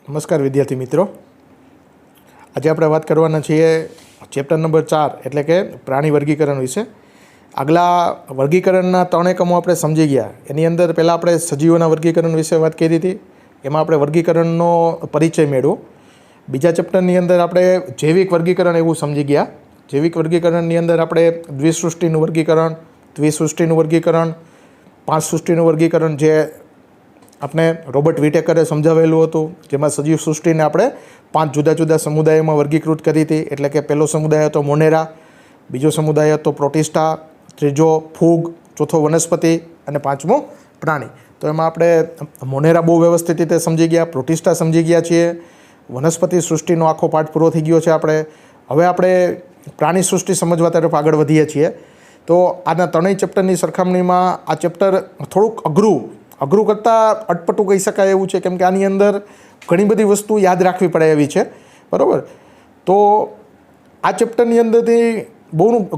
નમસ્કાર વિદ્યાર્થી મિત્રો, આજે આપણે વાત કરવાના છીએ ચેપ્ટર નંબર 4 એટલે કે પ્રાણી વર્ગીકરણ વિશે. આગલા વર્ગીકરણના 3 એકમો આપણે સમજી ગયા. એની અંદર પહેલાં આપણે સજીવોના વર્ગીકરણ વિશે વાત કરી હતી, એમાં આપણે વર્ગીકરણનો પરિચય મેળવ્યો. બીજા ચેપ્ટરની અંદર આપણે જૈવિક વર્ગીકરણ એવું સમજી ગયા. જૈવિક વર્ગીકરણની અંદર આપણે દ્વિસૃષ્ટિનું વર્ગીકરણ, ત્રિસૃષ્ટિનું વર્ગીકરણ, પાંચ સૃષ્ટિનું વર્ગીકરણ જે આપણે રોબર્ટ વિટેકરે સમજાવેલું હતું, જેમાં સજીવ સૃષ્ટિને આપણે 5 જુદા જુદા સમુદાયોમાં વર્ગીકૃત કરી હતી. એટલે કે પહેલો સમુદાય હતો મોનેરા, બીજો સમુદાય હતો પ્રોટિસ્ટા, ત્રીજો ફૂગ, ચોથો વનસ્પતિ અને પાંચમો પ્રાણી. તો એમાં આપણે મોનેરા બહુ વ્યવસ્થિત રીતે સમજી ગયા, પ્રોટિસ્ટા સમજી ગયા છીએ, વનસ્પતિ સૃષ્ટિનો આખો પાઠ પૂરો થઈ ગયો છે. હવે આપણે પ્રાણી સૃષ્ટિ સમજવા તરફ આગળ વધીએ છીએ. તો આના 3 ચેપ્ટરની સરખામણીમાં આ ચેપ્ટર થોડુંક અઘરું કરતાં અટપટું કહી શકાય એવું છે, કેમ કે આની અંદર ઘણી બધી વસ્તુ યાદ રાખવી પડે એવી છે, બરાબર. તો આ ચેપ્ટરની અંદરથી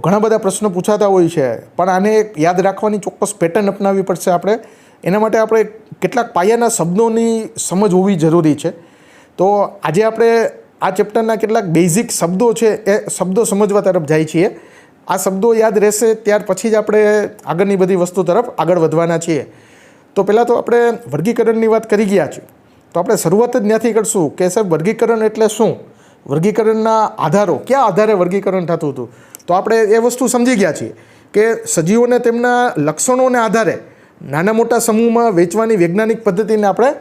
ઘણા બધા પ્રશ્નો પૂછાતા હોય છે, પણ આને યાદ રાખવાની ચોક્કસ પેટર્ન અપનાવવી પડશે આપણે. એના માટે આપણે કેટલાક પાયાના શબ્દોની સમજ હોવી જરૂરી છે. તો આજે આપણે આ ચેપ્ટરના કેટલાક બેઝિક શબ્દો છે એ શબ્દો સમજવા તરફ જાય છીએ. આ શબ્દો યાદ રહેશે ત્યાર પછી જ આપણે આગળની બધી વસ્તુ તરફ આગળ વધવાના છીએ. તો પહેલાં તો આપણે વર્ગીકરણની વાત કરી ગયા છીએ, તો આપણે શરૂઆત જ ત્યાંથી કરશું કે સાહેબ વર્ગીકરણ એટલે શું, વર્ગીકરણના આધારો, કયા આધારે વર્ગીકરણ થતું હતું. તો આપણે એ વસ્તુ સમજી ગયા છીએ કે સજીવોને તેમના લક્ષણોને આધારે નાના મોટા સમૂહમાં વેચવાની વૈજ્ઞાનિક પદ્ધતિને આપણે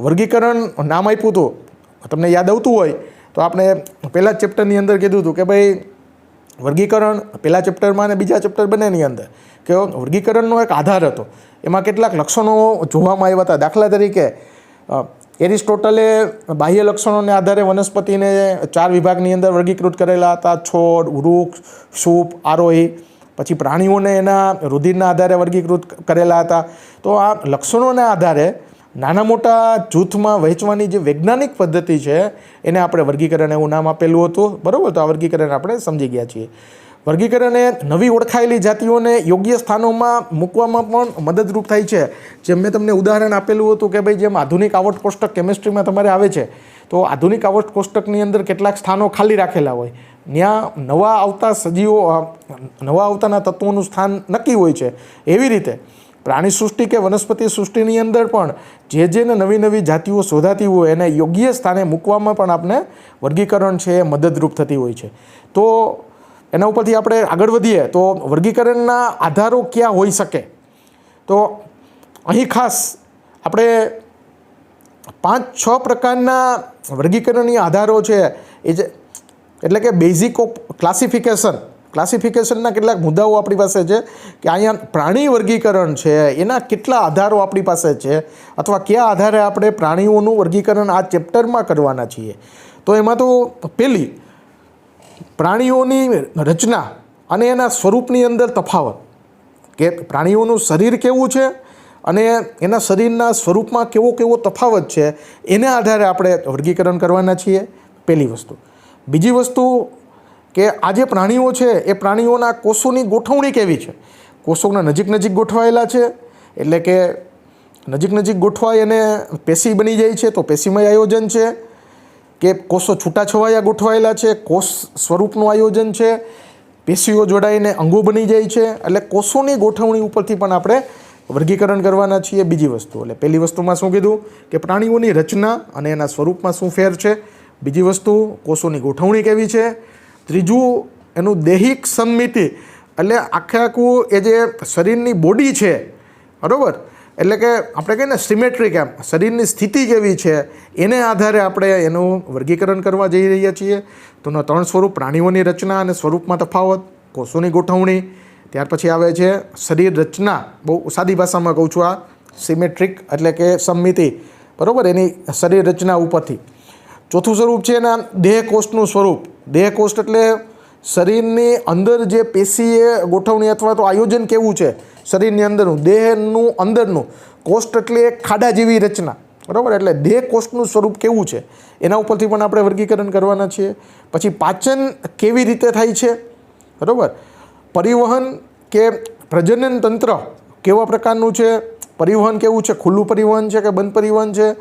વર્ગીકરણ નામ આપ્યું હતું. તમને યાદ આવતું હોય તો આપણે પહેલાં જ ચેપ્ટરની અંદર કીધું હતું કે ભાઈ વર્ગીકરણ પહેલા ચેપ્ટરમાં અને બીજા ચેપ્ટર બંનેની અંદર કે વર્ગીકરણનો એક આધાર હતો, એમાં કેટલાક લક્ષણો જોવામાં આવ્યા હતા. દાખલા તરીકે એરિસ્ટોટલે બાહ્ય લક્ષણોને આધારે વનસ્પતિને 4 વિભાગની અંદર વર્ગીકૃત કરેલા હતા: છોડ, વૃક્ષ, સૂપ, આરોહી. પછી પ્રાણીઓને એના રુધિરના આધારે વર્ગીકૃત કરેલા હતા. તો આ લક્ષણોના આધારે નાના મોટા જૂથમાં વહેંચવાની જે વૈજ્ઞાનિક પદ્ધતિ છે એને આપણે વર્ગીકરણ એવું નામ આપેલું હતું, બરાબર. તો આ વર્ગીકરણ આપણે સમજી ગયા છીએ. વર્ગીકરણ એ નવી ઓળખાયેલી જાતિઓને યોગ્ય સ્થાનોમાં મૂકવામાં પણ મદદરૂપ થાય છે. જેમ મેં તમને ઉદાહરણ આપેલું હતું કે ભાઈ જેમ આધુનિક આવર્ત કોષ્ટક કેમિસ્ટ્રીમાં તમારે આવે છે, તો આધુનિક આવર્ત કોષ્ટકની અંદર કેટલાક સ્થાનો ખાલી રાખેલા હોય, ત્યાં નવા આવતાના તત્વોનું સ્થાન નક્કી હોય છે. એવી રીતે પ્રાણી સૃષ્ટિ કે વનસ્પતિ સૃષ્ટિની અંદર પણ જેને નવી નવી જાતિઓ શોધાતી હોય એને યોગ્ય સ્થાને મૂકવામાં પણ આપણે વર્ગીકરણ છે એ મદદરૂપ થતી હોય છે. તો એના ઉપરથી આપણે આગળ વધીએ તો વર્ગીકરણના આધારો ક્યાં હોઈ શકે. તો અહીં ખાસ આપણે 5-6 પ્રકારના વર્ગીકરણની આધારો છે એ જે એટલે કે બેઝિક ઓફ ક્લાસિફિકેશનના કેટલાક મુદ્દાઓ આપણી પાસે છે કે અહીંયા પ્રાણી વર્ગીકરણ છે એના કેટલા આધારો આપણી પાસે છે, અથવા કયા આધારે આપણે પ્રાણીઓનું વર્ગીકરણ આ ચેપ્ટરમાં કરવાના છીએ. તો એમાં તો પહેલી, પ્રાણીઓની રચના અને એના સ્વરૂપની અંદર તફાવત, કે પ્રાણીઓનું શરીર કેવું છે અને એના શરીરના સ્વરૂપમાં કેવો તફાવત છે, એને આધારે આપણે વર્ગીકરણ કરવાના છીએ, પહેલી વસ્તુ. બીજી વસ્તુ કે આ જે પ્રાણીઓ છે એ પ્રાણીઓના કોષોની ગોઠવણી કેવી છે. કોષોના નજીક ગોઠવાયેલા છે, એટલે કે નજીક ગોઠવાય અને પેશી બની જાય છે, તો પેશીમય આયોજન છે. કે કોષો છૂટાછવાયા ગોઠવાયેલા છે, કોષ સ્વરૂપનું આયોજન છે, પેશીઓ જોડાઈને અંગો બની જાય છે. એટલે કોષોની ગોઠવણી ઉપરથી પણ આપણે વર્ગીકરણ કરવાના છીએ. બીજી વસ્તુ, એટલે પહેલી વસ્તુમાં શું કીધું કે પ્રાણીઓની રચના અને એના સ્વરૂપમાં શું ફેર છે. બીજી વસ્તુ, કોષોની ગોઠવણી કેવી છે. ત્રીજું, એનું દૈહિક સમમિતિ, એટલે આખું એ જે શરીરની બોડી છે, બરાબર, એટલે કે આપણે કહીએ ને સિમેટ્રિક, એમ શરીરની સ્થિતિ કેવી છે એને આધારે આપણે એનું વર્ગીકરણ કરવા જઈ રહ્યા છીએ. તો 3 સ્વરૂપ: પ્રાણીઓની રચના અને સ્વરૂપમાં તફાવત, કોષોની ગોઠવણી, ત્યાર પછી આવે છે શરીર રચના. બહુ સાદી ભાષામાં કહું છું, આ સિમેટ્રિક એટલે કે સમમિતિ, બરાબર, એની શરીર રચના ઉપરથી. ચોથું સ્વરૂપ છે એના દેહકોષ્ઠનું સ્વરૂપ. દેહકોષ્ઠ એટલે શરીરની અંદર જે પેશીએ ગોઠવણી અથવા તો આયોજન કેવું છે શરીરની અંદરનું, દેહનું અંદરનું. કોષ્ઠ એટલે એક ખાડા જેવી રચના, બરાબર, એટલે દેહકોષ્ઠનું સ્વરૂપ કેવું છે એના ઉપરથી પણ આપણે વર્ગીકરણ કરવાના છીએ. પછી પાચન કેવી રીતે થાય છે, બરાબર, પરિવહન કે પ્રજનન તંત્ર કેવા પ્રકારનું છે, પરિવહન કેવું છે, ખુલ્લું પરિવહન છે કે બંધ પરિવહન છે,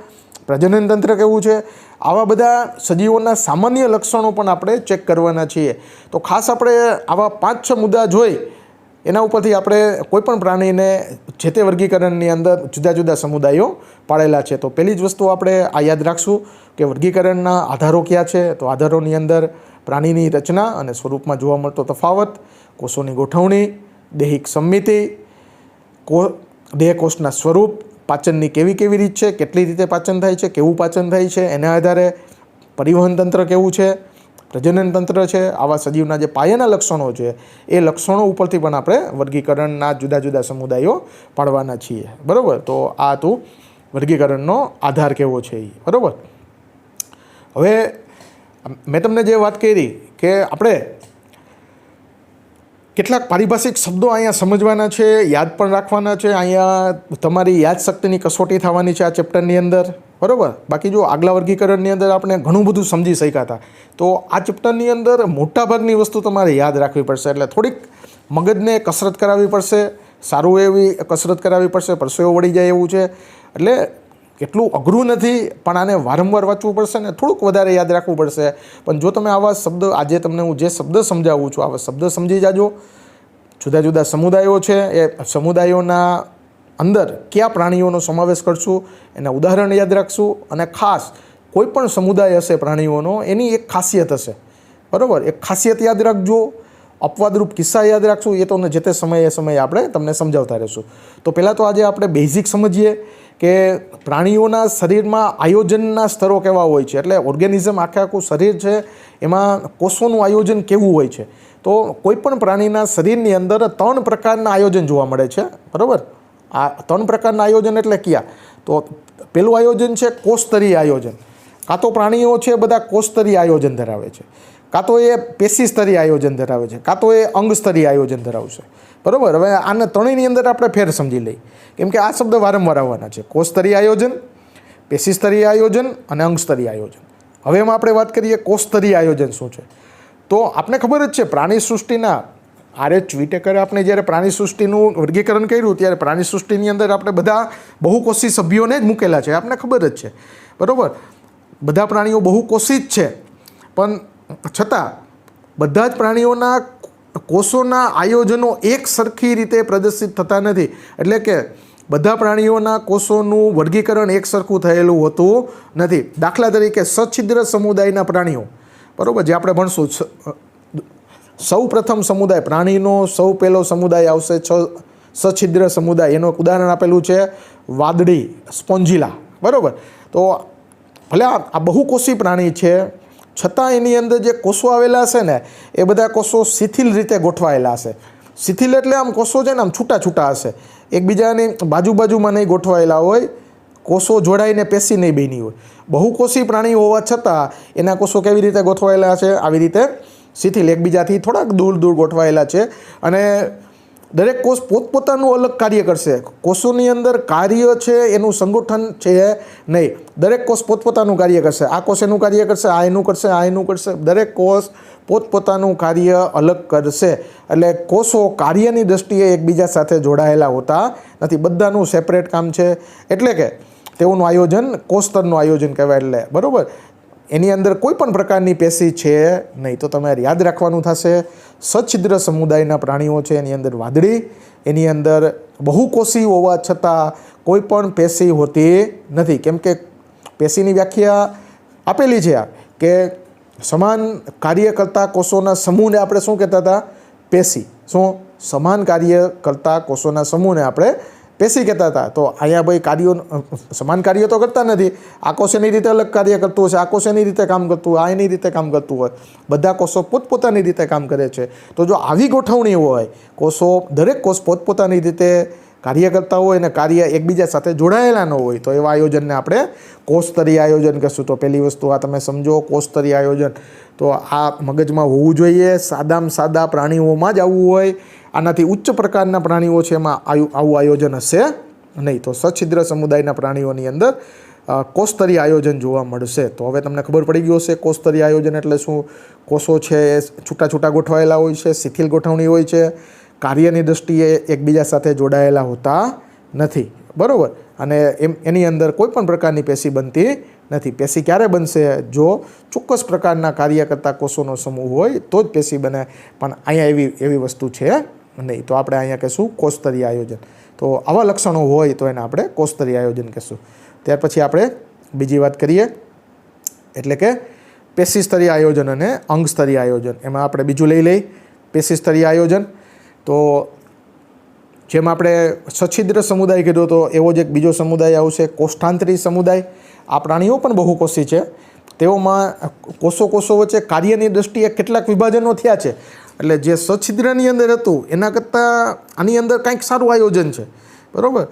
પ્રજનન તંત્ર કેવું છે, આવા બધા સજીવોના સામાન્ય લક્ષણો પણ આપણે ચેક કરવાના છીએ. તો ખાસ આપણે આવા 5-6 મુદ્દા જોઈ એના ઉપરથી આપણે કોઈપણ પ્રાણીને જે તે વર્ગીકરણની અંદર જુદા જુદા સમુદાયો પાડેલા છે. તો પહેલી જ વસ્તુ આપણે આ યાદ રાખશું કે વર્ગીકરણના આધારો કયા છે. તો આધારોની અંદર પ્રાણીની રચના અને સ્વરૂપમાં જોવા મળતો તફાવત, કોષોની ગોઠવણી, દૈહિક સંમિતિ, દેહકોષના સ્વરૂપ, પાચનની કેવી કેવી રીત છે, કેટલી રીતે પાચન થાય છે, કેવું પાચન થાય છે, એના આધારે પરિવહન તંત્ર કેવું છે, પ્રજનન તંત્ર છે. આવા સજીવના જે પાયાના લક્ષણો છે એ લક્ષણો ઉપરથી પણ આપણે વર્ગીકરણના જુદા જુદા સમુદાયો પાડવાના છીએ. બરાબર. તો આ હતું વર્ગીકરણનો આધાર કેવો છે એ. બરાબર. હવે મેં તમને જે વાત કરી કે આપણે કેટલાક પારિભાષિક શબ્દો અહીંયા સમજવાના છે, યાદ પણ રાખવાના છે. અહીંયા તમારી યાદશક્તિની કસોટી થવાની છે આ ચેપ્ટરની અંદર. બરાબર. બાકી જો આગલા વર્ગીકરણની અંદર આપણે ઘણું બધું સમજી શક્યા હતા, તો આ ચેપ્ટરની અંદર મોટાભાગની વસ્તુ તમારે યાદ રાખવી પડશે. એટલે થોડીક મગજને કસરત કરાવવી પડશે, સારું એવી કસરત કરાવવી પડશે, પરસેવો વળી જાય એવું છે. એટલે એટલું અઘરું નથી, પણ આને વારંવાર વાંચવું પડશે ને થોડુંક વધારે યાદ રાખવું પડશે. પણ જો તમે આવા શબ્દ, આજે તમને હું જે શબ્દ સમજાવું છું, આવા શબ્દ સમજી જાજો. જુદા જુદા સમુદાયો છે, એ સમુદાયોના અંદર કયા પ્રાણીઓનો સમાવેશ કરશું એના ઉદાહરણ યાદ રાખશું. અને ખાસ કોઈ પણ સમુદાય હશે પ્રાણીઓનો, એની એક ખાસિયત હશે. બરાબર. એક ખાસિયત યાદ રાખજો, અપવાદરૂપ કિસ્સા યાદ રાખશું. એ તો જે તે સમયે આપણે તમને સમજાવતા રહીશું. તો પહેલાં તો આજે આપણે બેઝિક સમજીએ કે પ્રાણીઓના શરીરમાં આયોજનના સ્તરો કેવા હોય છે. એટલે ઓર્ગેનિઝમ આખું શરીર છે એમાં કોષોનું આયોજન કેવું હોય છે. તો કોઈપણ પ્રાણીના શરીરની અંદર 3 પ્રકારના આયોજન જોવા મળે છે. બરાબર. આ 3 પ્રકારના આયોજન એટલે કયા? તો પહેલું આયોજન છે કોષસ્તરીય આયોજન. કાં તો પ્રાણીઓ છે બધા કોષસ્તરીય આયોજન ધરાવે છે, કાં તો એ પેશી સ્તરીય આયોજન ધરાવે છે, કાં તો એ અંગ સ્તરીય આયોજન ધરાવશે. બરાબર. હવે આના ત્રણેયની અંદર આપણે ફેર સમજી લઈએ, કેમ કે આ શબ્દ વારંવાર આવવાના છે. કોષસ્તરીય આયોજન, પેશી સ્તરીય આયોજન અને અંગ સ્તરીય આયોજન. હવે એમાં આપણે વાત કરીએ કોષસ્તરીય આયોજન શું છે. તો આપણે ખબર જ છે પ્રાણી સૃષ્ટિના R.H. વિટેકરે આપણે જ્યારે પ્રાણી સૃષ્ટિનું વર્ગીકરણ કર્યું ત્યારે પ્રાણી સૃષ્ટિની અંદર આપણે બધા બહુકોષી સભ્યોને જ મૂકેલા છે, આપણે ખબર જ છે. બરાબર. બધા પ્રાણીઓ બહુકોષી જ છે, પણ છતાં બધા જ પ્રાણીઓના કોષોના આયોજનો એક સરખી રીતે પ્રદર્શિત થતા નથી. એટલે કે બધા પ્રાણીઓના કોષોનું વર્ગીકરણ એક સરખું થયેલું હોતું નથી. દાખલા તરીકે સછિદ્ર સમુદાયના પ્રાણીઓ, બરાબર, જે આપણે ભણશું. સૌ પ્રથમ સમુદાય પ્રાણીનો સૌ પહેલો સમુદાય આવશે સછિદ્ર સમુદાય. એનું એક ઉદાહરણ આપેલું છે વાદળી, સ્પોન્જિલા. બરાબર. તો ભલે આ બહુકોષી પ્રાણી છે, છતાં એની અંદર જે કોષો આવેલા હશે ને એ બધા કોષો શિથિલ રીતે ગોઠવાયેલા હશે. શિથિલ એટલે આમ કોષો છે ને આમ છૂટા છૂટા હશે, એકબીજાની બાજુમાં નહીં ગોઠવાયેલા હોય, કોષો જોડાઈને પેશી નહીં બની હોય. બહુકોષી પ્રાણી હોવા છતાં એના કોષો કેવી રીતે ગોઠવાયેલા છે? આવી રીતે શિથિલ, એકબીજાથી થોડાક દૂર ગોઠવાયેલા છે. અને દરેક કોષ પોતપોતાનું અલગ કાર્ય કરશે. કોષોની અંદર કાર્ય છે એનું સંગઠન છે નહીં. દરેક કોષ પોતપોતાનું કાર્ય કરશે. આ કોષ એનું કાર્ય કરશે, આ એનું કરશે, આ એનું કરશે. દરેક કોષ પોતપોતાનું કાર્ય અલગ કરશે. એટલે કોષો કાર્યની દ્રષ્ટિએ એકબીજા સાથે જોડાયેલા હોતા નથી, બધાનું સેપરેટ કામ છે. એટલે કે તેઓનું આયોજન કોષસ્તરનું આયોજન કહેવાય. એટલે બરાબર, એની અંદર કોઈ પણ પ્રકારની પેશી છે નહીં. તો તમારે યાદ રાખવાનું થશે સછિદ્ર સમુદાયના પ્રાણીઓ છે એની અંદર વાદળી, એની અંદર બહુકોષી હોવા છતાં કોઈ પણ પેશી હોતી નથી. કેમ કે પેશીની વ્યાખ્યા આપેલી છે કે સમાન કાર્ય કરતા કોષોના સમૂહને આપણે શું કહેતા હતા? પેશી. શું? સમાન કાર્ય કરતા કોષોના સમૂહને આપણે પેશી કહેતા હતા. તો અહીંયા ભાઈ સમાન કાર્ય તો કરતા નથી. આ કોષ એની રીતે અલગ કાર્ય કરતું હશે, આ કોષ એની રીતે કામ કરતું હોય, આ એની રીતે કામ કરતું હોય. બધા કોષો પોતપોતાની રીતે કામ કરે છે. તો જો આવી ગોઠવણી હોય, કોષો દરેક કોષ પોતપોતાની રીતે કાર્ય કરતા હોય અને કાર્ય એકબીજા સાથે જોડાયેલા ન હોય, તો એવા આયોજનને આપણે કોષસ્તરીય આયોજન કહીશું. તો પહેલી વસ્તુ આ તમે સમજો, કોષસ્તરીય આયોજન. તો આ મગજમાં હોવું જોઈએ. સાદામાં સાદા પ્રાણીઓમાં જ આવવું હોય. આનાથી ઉચ્ચ પ્રકારના પ્રાણીઓ છે એમાં આવું આયોજન હશે નહીં. તો સછિદ્ર સમુદાયના પ્રાણીઓની અંદર કોષસ્તરીય આયોજન જોવા મળશે. તો હવે તમને ખબર પડી ગયું હશે કોષસ્તરીય આયોજન એટલે શું. કોષો છે એ છૂટા છૂટા ગોઠવાયેલા હોય છે, શિથિલ ગોઠવણી હોય છે, કાર્યની દ્રષ્ટિએ એકબીજા સાથે જોડાયેલા હોતા નથી. બરાબર. અને એની અંદર કોઈ પણ પ્રકારની પેશી બનતી નથી. પેશી ક્યારે બનશે? જો ચોક્કસ પ્રકારના કાર્ય કરતા કોષોનો સમૂહ હોય તો જ પેશી બને, પણ અહીંયા એવી વસ્તુ છે નહીં. તો આપણે અહીંયા કહીશું કોષસ્તરીય આયોજન. તો આવા લક્ષણો હોય તો એને આપણે કોષસ્તરીય આયોજન કહીશું. ત્યાર પછી આપણે બીજી વાત કરીએ, એટલે કે પેશી સ્તરીય આયોજન અને અંગ સ્તરીય આયોજન. એમાં આપણે બીજું લઈ લઈએ પેશી સ્તરીય આયોજન. તો જેમ આપણે સછિદ્ર સમુદાય કીધો તો એવો જ એક બીજો સમુદાય આવશે કોષ્ઠાંતરી સમુદાય. આ પ્રાણીઓ પણ બહુકોષી છે. તેઓમાં કોષો વચ્ચે કાર્યની દૃષ્ટિએ કેટલાક વિભાજનો થયા છે. એટલે જે સછિદ્રની અંદર હતું એના કરતાં આની અંદર કંઈક સારું આયોજન છે, બરાબર.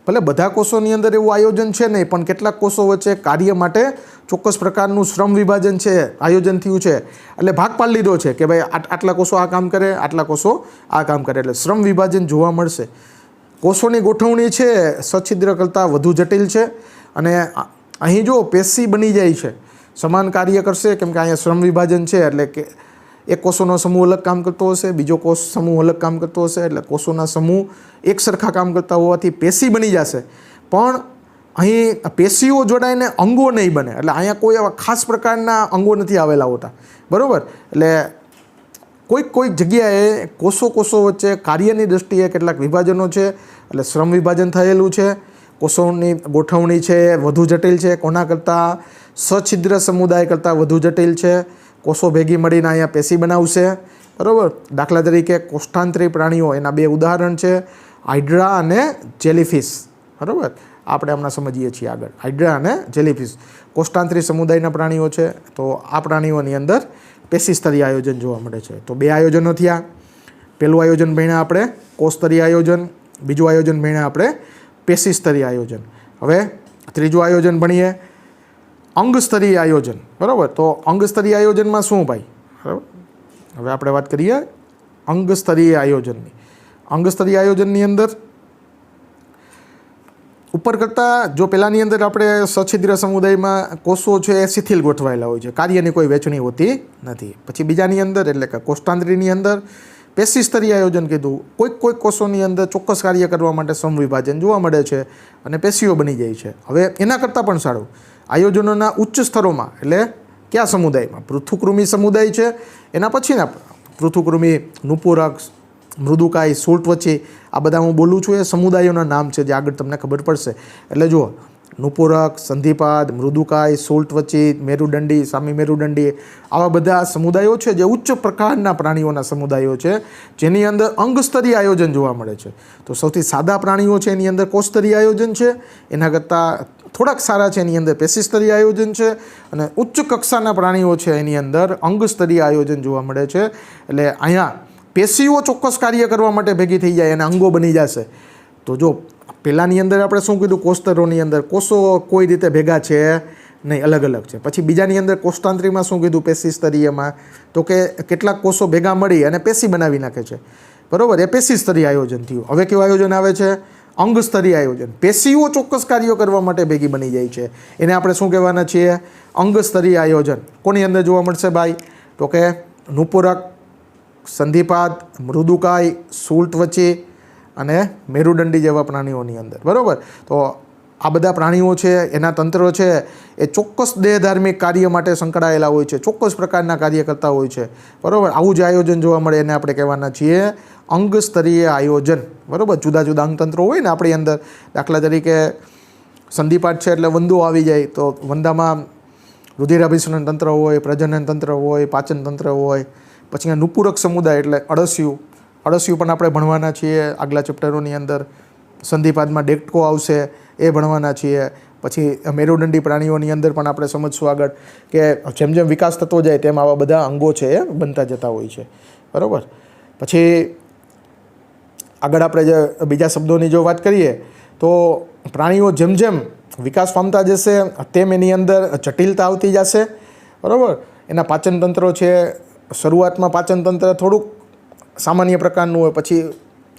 ભલે બધા કોષોની અંદર એવું આયોજન છે નહીં, પણ કેટલાક કોષો વચ્ચે કાર્ય માટે ચોક્કસ પ્રકારનું શ્રમ વિભાજન છે, આયોજન થયું છે. એટલે ભાગ પાડી લીધો છે કે ભાઈ આટલા કોષો આ કામ કરે, આટલા કોષો આ કામ કરે. એટલે શ્રમ વિભાજન જોવા મળશે. કોષોની ગોઠવણી છે સછિદ્ર કરતાં વધુ જટિલ છે. અને અહીં જો પેશી બની જાય છે, સમાન કાર્ય કરશે, કેમ કે અહીંયા શ્રમ વિભાજન છે. એટલે કે એક કોષોનો સમૂહ અલગ કામ કરતો હશે, બીજો કોષ સમૂહ અલગ કામ કરતો હશે. એટલે કોષોના સમૂહ એક સરખા કામ કરતા હોવાથી પેશી બની જશે. પણ અહીં પેશીઓ જોડાઈને અંગો નહીં બને. એટલે અહીંયા કોઈ એવા ખાસ પ્રકારના અંગો નથી આવેલા હોતા, બરાબર. એટલે કોઈક જગ્યાએ કોષો વચ્ચે કાર્યની દૃષ્ટિએ કેટલાક વિભાજનો છે. એટલે શ્રમ વિભાજન થયેલું છે. કોષોની ગોઠવણી છે વધુ જટિલ છે. કોના કરતાં? સછિદ્ર સમુદાય કરતાં વધુ જટિલ છે. કોષો ભેગી મળીને અહીંયા પેશી બનાવશે, બરાબર. દાખલા તરીકે કોષ્ઠાંતરી પ્રાણીઓ, એના બે ઉદાહરણ છે હાઇડ્રા અને જેલીફિશ, બરાબર. આપણે હમણાં સમજીએ છીએ આગળ. હાઇડ્રા અને જેલીફિશ કોષ્ઠાંતરી સમુદાયના પ્રાણીઓ છે. તો આ પ્રાણીઓની અંદર પેશી સ્તરીય આયોજન જોવા મળે છે. તો બે આયોજનો થયા. પહેલું આયોજન ભણ્યા આપણે કોષસ્તરીય આયોજન, બીજું આયોજન ભણ્યા આપણે પેશી સ્તરીય આયોજન. હવે ત્રીજું આયોજન ભણીએ અંગ સ્તરીય આયોજન, બરાબર. તો અંગ સ્તરીય આયોજનમાં શું ભાઈ? બરાબર. હવે આપણે વાત કરીએ અંગ સ્તરીય આયોજનની. અંગ સ્તરીય આયોજનની અંદર ઉપર કરતાં જો પહેલાંની અંદર આપણે સછિદ્ર સમુદાયમાં કોષો છે એ શિથિલ ગોઠવાયેલા હોય છે, કાર્યની કોઈ વહેંચણી હોતી નથી. પછી બીજાની અંદર એટલે કે કોષ્ઠાંતરીની અંદર પેશી સ્તરીય આયોજન કીધું. કોઈક કોષોની અંદર ચોક્કસ કાર્ય કરવા માટે સમવિભાજન જોવા મળે છે અને પેશીઓ બની જાય છે. હવે એના કરતાં પણ સારું આયોજનોના ઉચ્ચ સ્તરોમાં, એટલે કયા સમુદાયમાં? પૃથુકૃમિ સમુદાય છે. એના પછીના પૃથુકૃમિ, નુપુરક, મૃદુકાય, સૂંટવચી, આ બધા હું બોલું છું એ સમુદાયોના નામ છે જે આગળ તમને ખબર પડશે. એટલે જુઓ, નુપુરક, સંધિપાદ, મૃદુકાય, સૂંટવચી, મેરુદંડી, સામી મેરુદંડી, આવા બધા સમુદાયો છે જે ઉચ્ચ પ્રકારના પ્રાણીઓના સમુદાયો છે જેની અંદર અંગ સ્તરીય આયોજન જોવા મળે છે. તો સૌથી સાદા પ્રાણીઓ છે એની અંદર કોષસ્તરીય આયોજન છે. એના કરતાં થોડાક સારા છે એની અંદર પેશી સ્તરીય આયોજન છે. અને ઉચ્ચ કક્ષાના પ્રાણીઓ છે એની અંદર અંગ સ્તરીય આયોજન જોવા મળે છે. એટલે અહીંયા પેશીઓ ચોક્કસ કાર્ય કરવા માટે ભેગી થઈ જાય અને અંગો બની જશે. તો જો પહેલાંની અંદર આપણે શું કીધું, કોષસ્તરોની અંદર કોષો કોઈ રીતે ભેગા છે નહીં, અલગ અલગ છે. પછી બીજાની અંદર કોષ્ઠાંતરીમાં શું કીધું, પેશી સ્તરીયમાં તો કે કેટલાક કોષો ભેગા મળી અને પેશી બનાવી નાખે છે, બરાબર. એ પેશી સ્તરીય આયોજન થયું. હવે કેવું આયોજન આવે છે? અંગ સ્તરીય આયોજન. પેશીઓ ચોક્કસ કાર્યો કરવા માટે ભેગી બની જાય છે. એને આપણે શું કહેવાના છીએ? અંગ સ્તરીય આયોજન. કોની અંદર જોવા મળશે ભાઈ? તો કે નુપુરક, સંધિપાદ, મૃદુકાય, સૂંટવચી અને મેરુદંડી જેવા પ્રાણીઓની અંદર, બરાબર. તો આ બધા પ્રાણીઓ છે એના તંત્રો છે એ ચોક્કસ દેહધાર્મિક કાર્ય માટે સંકળાયેલા હોય છે, ચોક્કસ પ્રકારના કાર્ય કરતા હોય છે, બરાબર. આવું જે આયોજન જોવા મળે એને આપણે કહેવાના છીએ અંગ સ્તરીય આયોજન, બરાબર. જુદા જુદા અંગતંત્રો હોય ને આપણી અંદર, દાખલા તરીકે સંધિપાદ છે એટલે વંદો આવી જાય, તો વંદામાં રુધિરાભિસરણ તંત્ર હોય, પ્રજનન તંત્ર હોય, પાચન તંત્ર હોય. પછી નુપુરક સમુદાય એટલે અળસિયું પણ આપણે ભણવાના છીએ આગલા ચેપ્ટરોની અંદર. સંધિપાદમાં ડેક્ટકો આવશે, એ ભણવાના છીએ. પછી મેરુદંડી પ્રાણીઓની અંદર પણ આપણે સમજશું આગળ કે જેમ જેમ વિકાસ થતો જાય તેમ આવા બધા અંગો છે એ બનતા જતા હોય છે, બરાબર. પછી આગળ આપણે જે બીજા શબ્દોની જો વાત કરીએ તો પ્રાણીઓ જેમ જેમ વિકાસ પામતા જશે તેમ એની અંદર જટિલતા આવતી જશે, બરાબર. એના પાચન તંત્રો છે, શરૂઆતમાં પાચન તંત્ર થોડુંક સામાન્ય પ્રકારનું હોય, પછી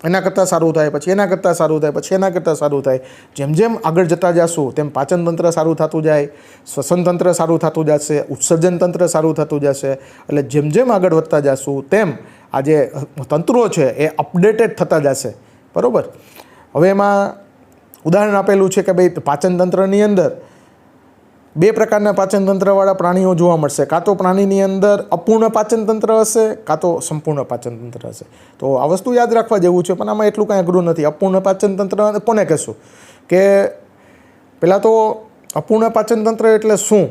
એના કરતાં સારું થાય, પછી એના કરતાં સારું થાય, પછી એના કરતાં સારું થાય. જેમ જેમ આગળ જતા જશું તેમ પાચન તંત્ર સારું થતું જાય, શ્વસન તંત્ર સારું થતું જશે, ઉત્સર્જન તંત્ર સારું થતું જશે. એટલે જેમ જેમ આગળ વધતા જશું તેમ આ જે તંત્રો છે એ અપડેટેડ થતા જશે, બરાબર. હવે એમાં ઉદાહરણ આપેલું છે કે ભાઈ પાચન તંત્રની અંદર 2 પ્રકારના પાચન તંત્રવાળા પ્રાણીઓ જોવા મળશે. કાં તો પ્રાણીની અંદર અપૂર્ણ પાચન તંત્ર હશે, કાં તો સંપૂર્ણ પાચન તંત્ર હશે. તો આ વસ્તુ યાદ રાખવા જેવું છે, પણ આમાં એટલું કાંઈ અઘરું નથી. અપૂર્ણ પાચન તંત્ર કોને કહેશું? કે પહેલાં તો અપૂર્ણ પાચન તંત્ર એટલે શું?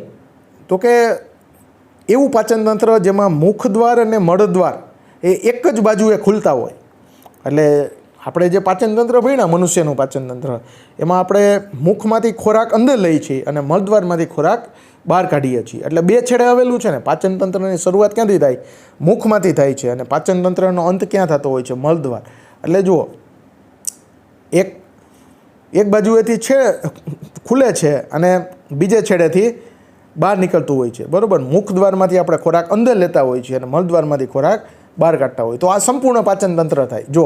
તો કે એવું પાચન તંત્ર જેમાં મુખદ્વાર અને મળદ્વાર એ એક જ બાજુએ ખુલતા હોય. એટલે આપણે જે પાચન તંત્ર ભણ્યા મનુષ્યનું પાચન તંત્ર, એમાં આપણે મુખમાંથી ખોરાક અંદર લઈએ છીએ અને મળદ્વારમાંથી ખોરાક બહાર કાઢીએ છીએ. એટલે 2 છેડે આવેલું છે ને. પાચન તંત્રની શરૂઆત ક્યાંથી થાય? મુખમાંથી થાય છે, અને પાચન તંત્રનો અંત ક્યાં થતો હોય છે? મળદ્વાર. એટલે જુઓ, એક બાજુએથી ખુલે છે અને બીજે છેડેથી બહાર નીકળતું હોય છે, બરાબર. મુખદ્વારમાંથી આપણે ખોરાક અંદર લેતા હોય છીએ અને મળદ્વારમાંથી ખોરાક બહાર કાઢતા હોય. તો આ સંપૂર્ણ પાચન તંત્ર થાય. જો,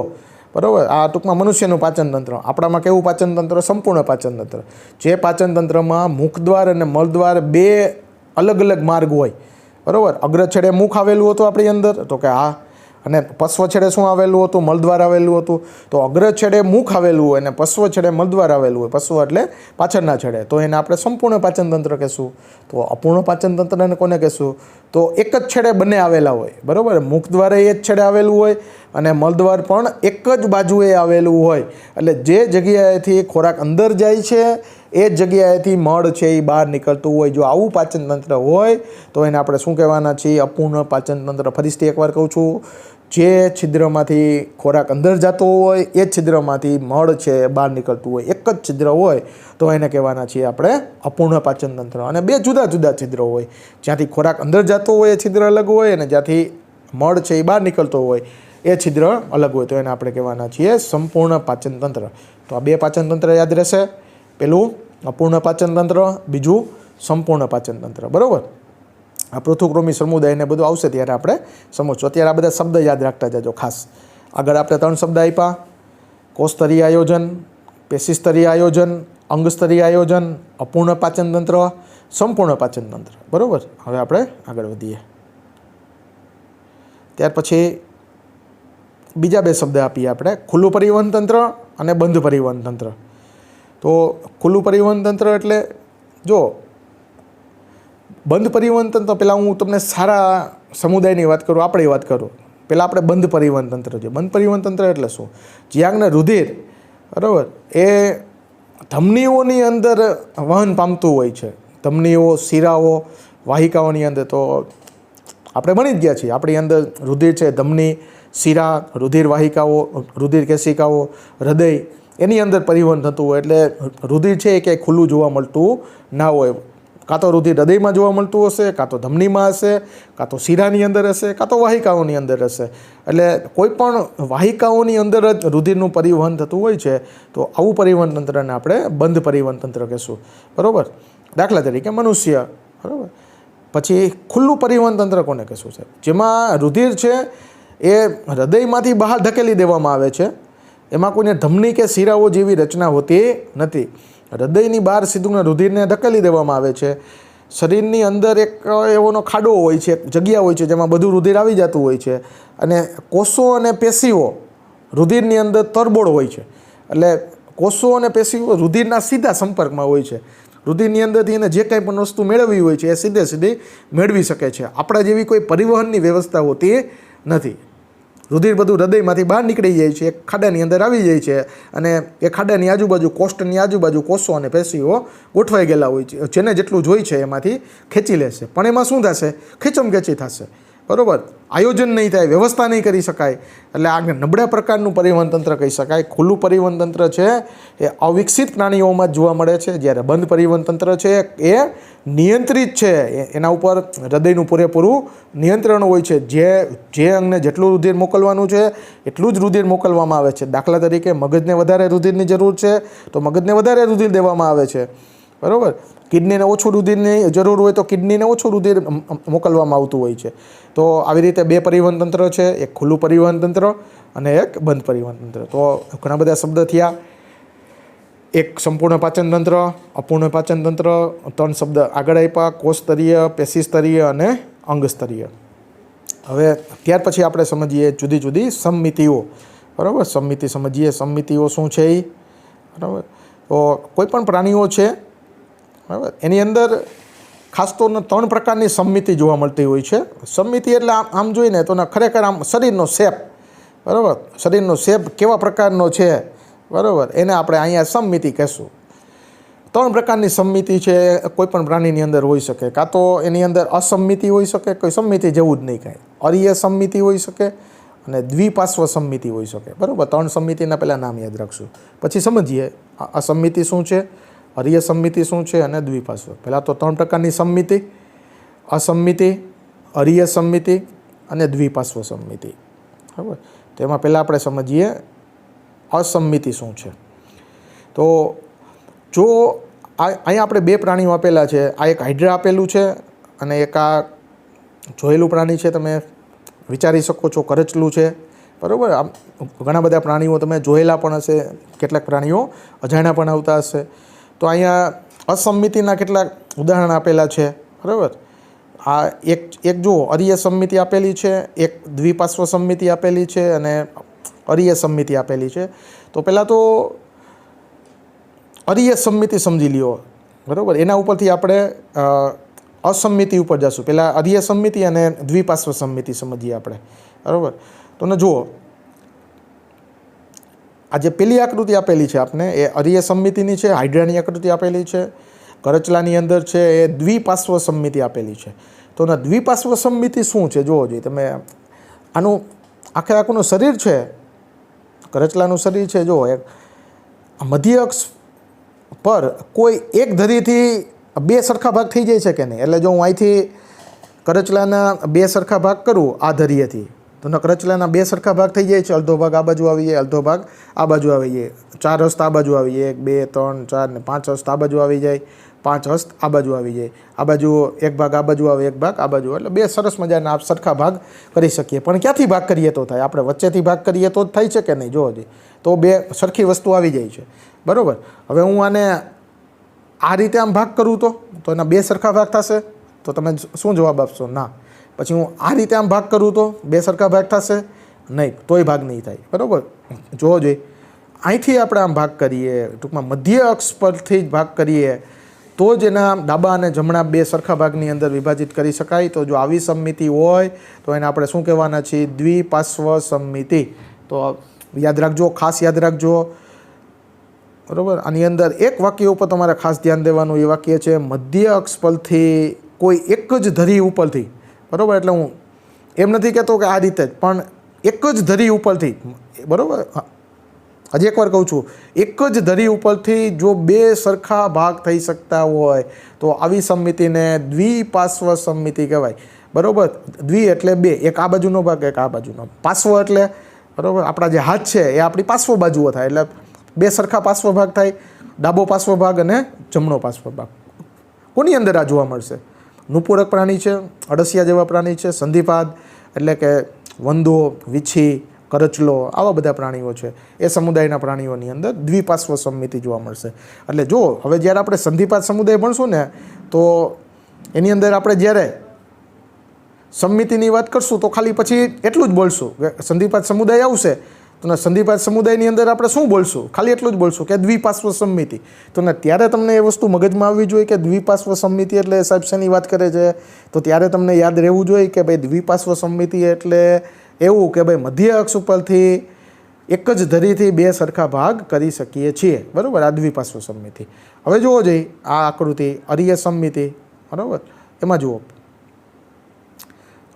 બરાબર, આ ટૂંકમાં મનુષ્યનું પાચન તંત્ર. આપણામાં કેવું પાચન તંત્ર? સંપૂર્ણ પાચન તંત્ર. જે પાચન તંત્રમાં મુખદ્વાર અને મળદ્વાર 2 અલગ અલગ માર્ગ હોય, બરાબર. અગ્ર છેડે મુખ આવેલું હતું આપણી અંદર, તો કે હા. અને પશ્વ છેડે શું આવેલું હતું? મળદ્વાર આવેલું હતું. તો અગ્ર છેડે મુખ આવેલું હોય અને પશ્વ છેડે મળદ્વાર આવેલું હોય. પશ્વ એટલે પાછળના છેડે. તો એને આપણે સંપૂર્ણ પાચન તંત્ર કહેશું. તો અપૂર્ણ પાચન તંત્રને કોને કહેશું? તો એક જ છેડે બંને આવેલા હોય, બરાબર. મુખદ્વારે એ જ છેડે આવેલું હોય અને મળદ્વાર પણ એક જ બાજુએ આવેલું હોય. એટલે જે જગ્યાએથી ખોરાક અંદર જાય છે એ જ જગ્યાએથી મળ છે એ બહાર નીકળતું હોય. જો આવું પાચન તંત્ર હોય તો એને આપણે શું કહેવાના છીએ? અપૂર્ણ પાચન તંત્ર. ફરીથી એકવાર કહું છું, જે છિદ્રમાંથી ખોરાક અંદર જતો હોય એ છિદ્રમાંથી મળ છે બહાર નીકળતું હોય, એક જ છિદ્ર હોય, તો એને કહેવાના છીએ આપણે અપૂર્ણ પાચન તંત્ર. અને 2 જુદા જુદા છિદ્રો હોય. જ્યાંથી ખોરાક અંદર જતો હોય એ છિદ્ર અલગ હોય, અને જ્યાંથી મળ છે એ બહાર નીકળતો હોય એ છિદ્ર અલગ હોય. તો એને આપણે કહેવાના છીએ સંપૂર્ણ પાચન તંત્ર. તો આ 2 પાચન તંત્ર યાદ રહેશે. પેલું અપૂર્ણ પાચન તંત્ર, બીજું સંપૂર્ણ પાચન તંત્ર, બરાબર. આ પૃથુકૃમિ સમુદાયને બધું આવશે ત્યારે આપણે સમજશું. અત્યારે આ બધા શબ્દ યાદ રાખતા જજો ખાસ. આગળ આપણે 3 શબ્દ આપ્યા: કોષસ્તરીય આયોજન, પેશીસ્તરીય આયોજન, અંગસ્તરીય આયોજન, અપૂર્ણ પાચન તંત્ર, સંપૂર્ણ પાચન તંત્ર, બરાબર. હવે આપણે આગળ વધીએ. ત્યાર પછી બીજા 2 શબ્દ આપીએ આપણે: ખુલ્લું પરિવહન તંત્ર અને બંધ પરિવહન તંત્ર. તો ખુલ્લું પરિવહન તંત્ર એટલે જો, બંધ પરિવહન તંત્ર પહેલાં હું તમને સારા સમુદાયની વાત કરું, આપણી વાત કરું. પહેલાં આપણે બંધ પરિવહન તંત્ર છે. બંધ પરિવહન તંત્ર એટલે શું? જ્યાં રુધિર, બરાબર, એ ધમનીઓની અંદર વહન પામતું હોય છે. ધમનીઓ, શિરાઓ, વાહિકાઓની અંદર. તો આપણે ભણી જ ગયા છીએ, આપણી અંદર રુધિર છે, ધમની, શિરા, રુધિર વાહિકાઓ, રુધિર કેશિકાઓ, હૃદય, એની અંદર પરિવહન થતું હોય. એટલે રુધિર છે એ ક્યાંય ખુલ્લું જોવા મળતું ના હોય. કાં તો રુધિર હૃદયમાં જોવા મળતું હશે, કાં તો ધમનીમાં હશે, કાં તો શિરાની અંદર હશે, કાં તો વાહિકાઓની અંદર હશે. એટલે કોઈ પણ વાહિકાઓની અંદર જ રુધિરનું પરિવહન થતું હોય છે. તો આવું પરિવહન તંત્રને આપણે બંધ પરિવહન તંત્ર કહેશું, બરાબર. દાખલા તરીકે મનુષ્ય, બરાબર. પછી ખુલ્લું પરિવહન તંત્ર કોને કહેશું? છે જેમાં રુધિર છે એ હૃદયમાંથી બહાર ધકેલી દેવામાં આવે છે. એમાં કોઈને ધમની કે શિરાઓ જેવી રચના હોતી નથી. હૃદયની બહાર સીધું રુધિરને ધકેલી દેવામાં આવે છે. શરીરની અંદર એક એવોનો ખાડો હોય છે, જગ્યા હોય છે જેમાં બધું રુધિર આવી જતું હોય છે. અને કોષો અને પેશીઓ રુધિરની અંદર તરબોળ હોય છે. એટલે કોષો અને પેશીઓ રુધિરના સીધા સંપર્કમાં હોય છે. રુધિરની અંદરથી એને જે કંઈ પણ વસ્તુ મેળવવી હોય છે એ સીધી મેળવી શકે છે. આપણા જેવી કોઈ પરિવહનની વ્યવસ્થા હોતી નથી. રુધિર બધું હૃદયમાંથી બહાર નીકળી જાય છે, એક ખાડાની અંદર આવી જાય છે, અને એ ખાડાની આજુબાજુ, કોષ્ટની આજુબાજુ કોષો અને પેશીઓ ગોઠવાઈ ગયેલા હોય છે. જેને જેટલું જોઈ છે એમાંથી ખેંચી લેશે. પણ એમાં શું થશે? ખેંચી થશે, બરાબર. આયોજન નહીં થાય, વ્યવસ્થા નહીં કરી શકાય. એટલે આ નબળા પ્રકારનું પરિવહન તંત્ર કહી શકાય. ખુલ્લું પરિવહન તંત્ર છે એ અવિકસિત પ્રાણીઓમાં જ જોવા મળે છે. જ્યારે બંધ પરિવહન તંત્ર છે એ નિયંત્રિત છે. એના ઉપર હૃદયનું પૂરેપૂરું નિયંત્રણ હોય છે. જે અંગને જેટલું રુધિર મોકલવાનું છે એટલું જ રુધિર મોકલવામાં આવે છે. દાખલા તરીકે મગજને વધારે રુધિરની જરૂર છે તો મગજને વધારે રુધિર દેવામાં આવે છે, બરાબર. કિડનીને ઓછું રુધિરની જરૂર હોય તો કિડનીને ઓછું રુધિર મોકલવામાં આવતું હોય છે. તો આવી રીતે 2 પરિવહન તંત્ર છે, એક ખુલ્લું પરિવહન તંત્ર અને એક બંધ પરિવહન તંત્ર. તો ઘણા બધા શબ્દ થયા. એક સંપૂર્ણ પાચન તંત્ર, અપૂર્ણ પાચન તંત્ર, 3 શબ્દ આગળ આપ્યા: કોષસ્તરીય, પેશીસ્તરીય અને અંગસ્તરીય. હવે ત્યાર પછી આપણે સમજીએ જુદી જુદી સમમિતિઓ, બરાબર. સમમિતિ સમજીએ. સમમિતિઓ શું છે એ, બરાબર. તો કોઈ પણ પ્રાણીઓ છે બરાબર, એની અંદર ખાસ તો 3 પ્રકારની સમમિતિ જોવા મળતી હોય છે. સમમિતિ એટલે આમ જોઈને તો ખરેખર આમ શરીરનો શેપ, બરાબર, શરીરનો શેપ કેવા પ્રકારનો છે, બરાબર, એને આપણે અહીંયા સમમિતિ કહેશું. 3 પ્રકારની સમમિતિ છે કોઈ પણ પ્રાણીની અંદર હોઈ શકે. કાં તો એની અંદર અસમમિતિ હોઈ શકે, કોઈ સમમિતિ જેવું જ નહીં કાંઈ. અરીય સમમિતિ હોઈ શકે અને દ્વિપાર્શ્વ સમમિતિ હોઈ શકે. બરાબર, 3 સમમિતિના પહેલાં નામ યાદ રાખશું, પછી સમજીએ અસમમિતિ શું છે, અરીય સમમિતિ શું છે અને દ્વિપાર્શ્વ. પહેલાં તો 3 પ્રકારની સમમિતિ: અસમમિતિ, અરીય સમમિતિ અને દ્વિપાર્શ્વ સમમિતિ. બરાબર, તો એમાં પહેલાં આપણે સમજીએ અસમમિતિ શું છે. તો જો અહીંયા આપણે 2 પ્રાણીઓ આપેલા છે. આ એક હાઇડ્રા આપેલું છે અને એક આ જોયેલું પ્રાણી છે, તમે વિચારી શકો છો, કરચલું છે. બરાબર, આમ ઘણા બધા પ્રાણીઓ તમે જોયેલા પણ હશે, કેટલાક પ્રાણીઓ અજાણ્યા પણ આવતા હશે. તો અહીંયા અસમમિતિના કેટલાક ઉદાહરણ આપેલા છે. બરાબર, આ એક જુઓ, અરીય સમમિતિ આપેલી છે, એક દ્વિપાર્શ્વ સમમિતિ આપેલી છે અને અરીય સમમિતિ આપેલી છે. તો પહેલાં તો અરીય સમમિતિ સમજી લ્યો. બરાબર, એના ઉપરથી આપણે અસમમિતિ ઉપર જશું. પહેલાં અરીય સમમિતિ અને દ્વિપાર્શ્વ સમમિતિ સમજીએ આપણે. બરાબર, તો ને જુઓ, આ જે પેલી આકૃતિ આપેલી છે આપને, એ અરીય સમમિતિની છે. હાઇડ્રાની આકૃતિ આપેલી છે. કરચલાની અંદર છે એ દ્વિપાર્શ્વ સમમિતિ આપેલી છે. તો ને દ્વિપાર્શ્વ સમમિતિ શું છે જોવો જોઈએ તમે. આનું આખું શરીર છે, કરચલાનું શરીર છે, જુઓ, એક મધ્ય અક્ષ પર કોઈ એક ધરીથી 2 સરખા ભાગ થઈ જાય છે કે નહીં. એટલે જો હું અહીંથી કરચલાના 2 સરખા ભાગ કરું આ ધરીએથી, તો કરચલાના 2 સરખા ભાગ થઈ જાય છે. અડધો ભાગ આ બાજુ આવી જાય, અડધો ભાગ આ બાજુ આવી જાય. 4 હસ્ત આ બાજુ આવી જાય, 1 2 3 4 ને 5 હસ્ત આ બાજુ આવી જાય, 5 હસ્ત આ બાજુ આવી જાય. આ બાજુ એક ભાગ આ બાજુ આવે, એક ભાગ આ બાજુ, એટલે 2 સરસ મજાના સરખા ભાગ કરી શકીએ. પણ ક્યાંથી ભાગ કરીએ તો થાય? આપણે વચ્ચેથી ભાગ કરીએ તો જ થાય છે કે નહીં? જોવો જોઈએ, તો 2 સરખી વસ્તુ આવી જાય છે. બરાબર, હવે હું આને આ રીતે આમ ભાગ કરું તો એના 2 સરખા ભાગ થશે? તો તમે શું જવાબ આપશો? ના. પછી હું આ રીતે આમ ભાગ કરું તો 2 સરખા ભાગ થશે? નહીં, તોય ભાગ નહીં થાય. બરાબર, જોવો જોઈએ, અહીંથી આપણે આમ ભાગ કરીએ, ટૂંકમાં મધ્ય અક્ષ પરથી જ ભાગ કરીએ તો જ એના ડાબા અને જમણા 2 સરખા ભાગની અંદર વિભાજિત કરી શકાય. તો જો આવી સમમિતિ હોય તો એને આપણે શું કહેવાના છીએ? દ્વિપાર્શ્વ સમમિતિ. તો યાદ રાખજો, ખાસ યાદ રાખજો. બરાબર, આની અંદર એક વાક્ય ઉપર તમારે ખાસ ધ્યાન દેવાનું. એ વાક્ય છે મધ્ય અક્ષ પરથી કોઈ એક જ ધરી ઉપરથી. બરાબર, એટલે હું એમ નથી કહેતો કે આ રીતે જ, પણ એક જ ધરી ઉપરથી. બરાબર, હજી એકવાર કહું છું, એક જ ધરી ઉપરથી જો 2 સરખા ભાગ થઈ શકતા હોય તો આવી સમમિતિને દ્વિપાર્શ્વ સમમિતિ કહેવાય. બરાબર, દ્વિ એટલે 2, એક આ બાજુનો ભાગ, એક આ બાજુનો. પાર્શ્વ એટલે બરાબર, આપણા જે હાથ છે એ આપણી પાર્શ્વ બાજુઓ થાય, એટલે 2 સરખા પાર્શ્વ ભાગ થાય, ડાબો પાર્શ્વ ભાગ અને જમણો પાર્શ્વ ભાગ. કોની અંદર આ જોવા મળશે? નુપુરક પ્રાણી છે, અળસિયા જેવા પ્રાણી છે, સંધિપાદ એટલે કે વંદો, વીછી, કરચલો, આવા બધા પ્રાણીઓ છે. એ સમુદાયના પ્રાણીઓની અંદર દ્વિપાર્શ્વ સમમિતિ જોવા મળશે. એટલે જો હવે જ્યારે આપણે સંધિપાદ સમુદાય ભણશું ને, તો એની અંદર આપણે જ્યારે સમમિતિની વાત કરશું તો ખાલી પછી એટલું જ બોલશું કે સંધિપાદ સમુદાય આવશે તો સંધિપાદ સમુદાયની અંદર આપણે શું બોલશું? ખાલી એટલું જ બોલશું કે દ્વિપાર્શ્વ સમમિતિ. તો ને ત્યારે તમને એ વસ્તુ મગજમાં આવવી જોઈએ કે દ્વિપાર્શ્વ સમમિતિ એટલે સાહેબ શેની વાત કરે છે. તો ત્યારે તમને યાદ રહેવું જોઈએ કે ભાઈ દ્વિપાર્શ્વ સમમિતિ એટલે એવું કે ભાઈ મધ્ય અક્ષ ઉપરથી એક જ ધરીથી 2 સરખા ભાગ કરી શકીએ છીએ. બરાબર, આ દ્વિપાર્શ્વ સમમિતિ. હવે જુઓ જોઈએ આ આકૃતિ અરીય સમમિતિ. બરાબર, એમાં જુઓ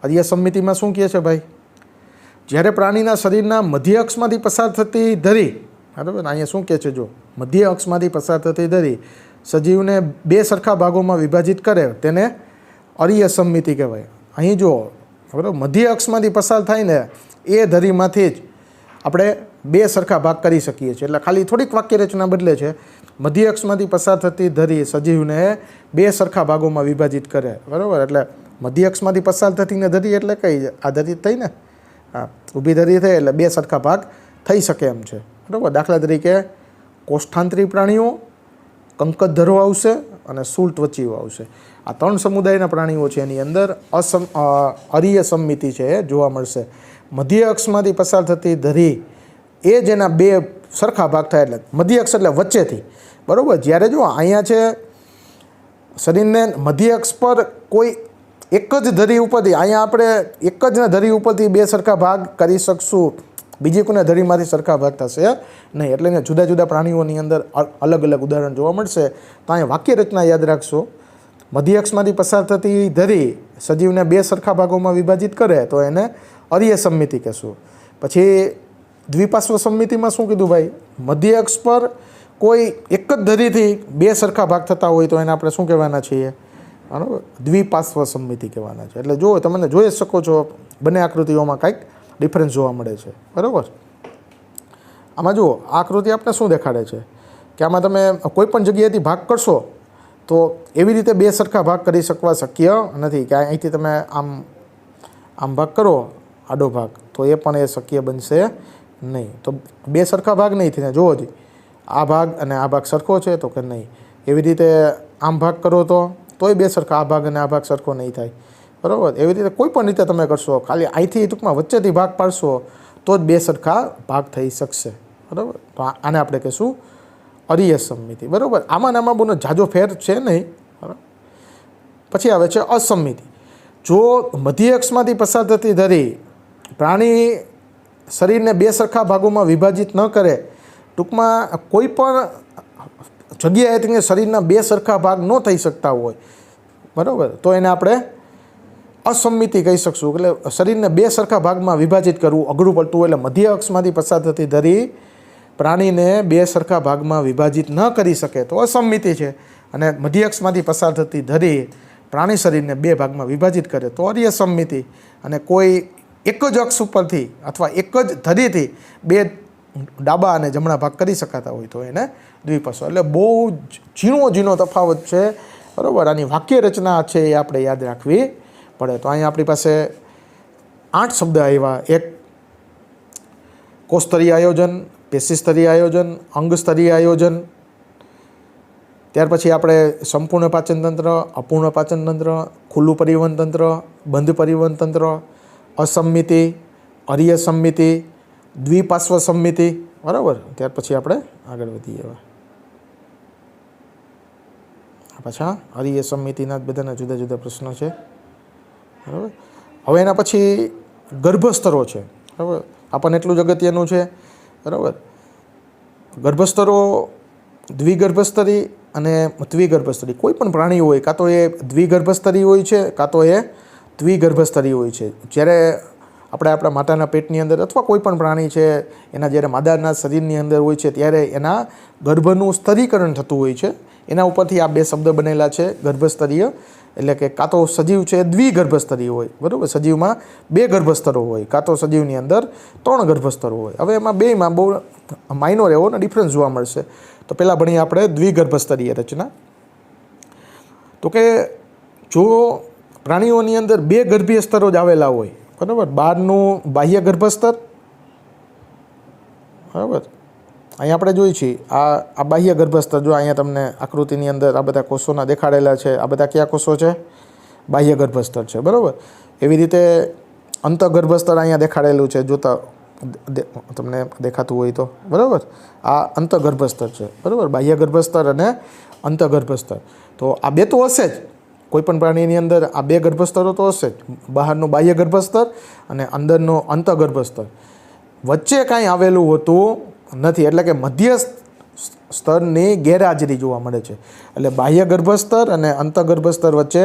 અરીય સમમિતિમાં શું કહે છે ભાઈ? જ્યારે પ્રાણીના શરીરના મધ્ય અક્ષમાંથી પસાર થતી ધરી, બરાબર, અહીંયા શું કહે છે? જો મધ્ય અક્ષમાંથી પસાર થતી ધરી સજીવને 2 સરખા ભાગોમાં વિભાજિત કરે તેને અરીય સમમિતિ કહેવાય. અહીં જુઓ, બરાબર, મધ્ય અક્ષમાંથી પસાર થાય ને એ ધરીમાંથી જ આપણે 2 સરખા ભાગ કરી શકીએ છીએ. એટલે ખાલી થોડીક વાક્ય રચના બદલે છે. મધ્ય અક્ષમાંથી પસાર થતી ધરી સજીવને 2 સરખા ભાગોમાં વિભાજિત કરે. બરાબર, એટલે મધ્ય અક્ષમાંથી પસાર થતી ને ધરી એટલે કઈ? આ ધરી થઈ ને, હા, ઊભી ધરી થઈ એટલે 2 સરખા ભાગ થઈ શકે એમ છે. બરાબર, દાખલા તરીકે કોષ્ઠાંતરી પ્રાણીઓ, કંકતધરો આવશે અને શૂળત્વચીઓ આવશે. આ 3 સમુદાયના પ્રાણીઓ છે એની અંદર અરીય સમમિતિ છે એ જોવા મળશે. મધ્ય અક્ષમાંથી પસાર થતી ધરી એ જેના 2 સરખા ભાગ થાય એટલે મધ્ય અક્ષ એટલે વચ્ચેથી, બરાબર. જ્યારે જો અહીંયા છે શરીરને મધ્ય અક્ષ પર કોઈ એક જ ધરી ઉપરથી, અહીંયા આપણે એક જ ધરી ઉપરથી બે સરખા ભાગ કરી શકશું, બીજી કોઈને ધરીમાંથી સરખા ભાગ થશે નહીં. એટલે એને જુદા જુદા પ્રાણીઓની અંદર અલગ અલગ ઉદાહરણ જોવા મળશે. તો અહીંયા વાક્ય રચના યાદ રાખશો. મધ્ય અક્ષમાંથી પસાર થતી ધરી સજીવને બે સરખા ભાગોમાં વિભાજિત કરે તો એને અરીય સમમિતિ કહેશું. પછી દ્વિપાર્શ્વ સમમિતિમાં શું કીધું ભાઈ? મધ્ય અક્ષ પર કોઈ એક જ ધરીથી બે સરખા ભાગ થતા હોય તો એને આપણે શું કહેવાના છીએ? બરાબર, દ્વિપાર્શ્વ સમમિતિ કહેવાના છે. એટલે જો તમે જોઈ શકો છો બંને આકૃતિઓમાં કંઈક ડિફરન્સ જોવા મળે છે, બરાબર. આમાં જુઓ, આ આકૃતિ આપણે શું દેખાડે છે કે આમાં તમે કોઈ પણ જગ્યાએથી ભાગ કરશો તો એવી રીતે બે સરખા ભાગ કરી શકવા શક્ય નથી કે અહીંથી તમે આમ ભાગ કરો, આડો ભાગ, તો એ પણ એ શક્ય બનશે નહીં. તો બે સરખા ભાગ નહીં થઈને જુઓ જ આ ભાગ અને આ ભાગ સરખો છે તો કે નહીં. એવી રીતે આમ ભાગ કરો તોય બે સરખા, આ ભાગ અને આ ભાગ સરખો નહીં થાય, બરાબર. એવી રીતે કોઈ પણ રીતે તમે કરશો, ખાલી અહીંથી ટૂંકમાં વચ્ચેથી ભાગ પાડશો તો જ બે સરખા ભાગ થઈ શકશે, બરાબર. તો આને આપણે કહીશું અરીય સમમિતિ, બરાબર. આમાં બહુ જાજો ફેર છે નહીં, બરાબર. પછી આવે છે અસમમિતિ. જો મધ્ય અક્ષમાંથી પસાર થતી ધરી પ્રાણી શરીરને બે સરખા ભાગોમાં વિભાજિત ન કરે, ટૂંકમાં કોઈ પણ જગ્યાએથી શરીરના બે સરખા ભાગ ન થઈ શકતા હોય, બરાબર, તો એને આપણે અસમમિતિ કહી શકશું. એટલે શરીરને બે સરખા ભાગમાં વિભાજિત કરવું અઘરું પડતું હોય. એટલે મધ્ય અક્ષમાંથી પસાર થતી ધરી પ્રાણીને બે સરખા ભાગમાં વિભાજિત ન કરી શકે તો અસમમિતિ છે. અને મધ્ય અક્ષમાંથી પસાર થતી ધરી પ્રાણી શરીરને બે ભાગમાં વિભાજિત કરે તો અરીય સમમિતિ. અને કોઈ એક જ અક્ષ ઉપરથી અથવા એક જ ધરીથી બે ડાબા અને જમણા ભાગ કરી શકાતા હોય તો એને દ્વિપાર્શ્વ. એટલે બહુ ઝીણો તફાવત છે, બરાબર. આની વાક્ય રચના છે એ આપણે યાદ રાખવી પડે. તો અહીંયા આપણી પાસે 8 શબ્દ આવ્યા. એક કોષસ્તરીય આયોજન, પેશીસ્તરીય આયોજન, અંગસ્તરીય આયોજન, ત્યાર પછી આપણે સંપૂર્ણ પાચનતંત્ર, અપૂર્ણ પાચનતંત્ર, ખુલ્લું પરિવહન તંત્ર, બંધ પરિવહન તંત્ર, અસમમિતિ, અરીય સમમિતિ, દ્વિપાર્શ્વ સમમિતિ, બરાબર. ત્યાર પછી આપણે આગળ વધીએ. પાછા અરીય સમમિતિના બધાના જુદા જુદા પ્રશ્નો છે, બરાબર. હવે એના પછી ગર્ભસ્તરો છે, બરાબર. આપણને એટલું જ અગત્યનું છે, બરાબર. ગર્ભસ્તરો દ્વિગર્ભસ્તરી અને ત્રિગર્ભસ્તરી. કોઈ પણ પ્રાણી હોય કાં તો એ દ્વિગર્ભસ્તરી હોય છે કાં તો એ ત્રિગર્ભસ્તરી હોય છે. જ્યારે આપણે આપણા માતાના પેટની અંદર અથવા કોઈ પણ પ્રાણી છે એના જ્યારે માદાના શરીરની અંદર હોય છે ત્યારે એના ગર્ભનું સ્તરીકરણ થતું હોય છે. એના ઉપરથી આ બે શબ્દ બનેલા છે, ગર્ભસ્તરીય. એટલે કે કાં તો સજીવ છે દ્વિગર્ભસ્તરીય હોય, બરાબર. સજીવમાં બે ગર્ભસ્તરો હોય, કાં તો સજીવની અંદર 3 ગર્ભસ્તરો હોય. હવે એમાં બેમાં બહુ માઇનોર એવો ડિફરન્સ જોવા મળશે. તો પહેલાં ભણીએ આપણે દ્વિગર્ભસ્તરીય રચના. તો કે જો પ્રાણીઓની અંદર બે ગર્ભીય સ્તરો જ આવેલા હોય, બરાબર. બહારનું બાહ્ય ગર્ભસ્તર, બરાબર. અહીંયા આપણે જોઈએ છીએ આ બાહ્ય ગર્ભસ્તર. જો અહીંયા તમને આકૃતિની અંદર આ બધા કોષોના દેખાડેલા છે. આ બધા કયા કોષો છે? બાહ્ય ગર્ભસ્તર છે, બરાબર. એવી રીતે અંતઃગર્ભસ્તર અહીંયા દેખાડેલું છે, જોતા તમને દેખાતું હોય તો, બરાબર. આ અંતઃગર્ભસ્તર છે, બરાબર. બાહ્ય ગર્ભસ્તર અને અંતઃગર્ભસ્તર. તો આ બે તો હશે જ. કોઈ પણ પ્રાણીની અંદર આ બે ગર્ભસ્તરો તો હશે જ. બહારનું બાહ્ય ગર્ભસ્તર અને અંદરનું અંતઃગર્ભસ્તર. વચ્ચે કાંઈ આવેલું હોતું નથી. એટલે કે મધ્ય સ્તરની ગેરહાજરી જોવા મળે છે. એટલે બાહ્ય ગર્ભસ્તર અને અંતઃગર્ભસ્તર વચ્ચે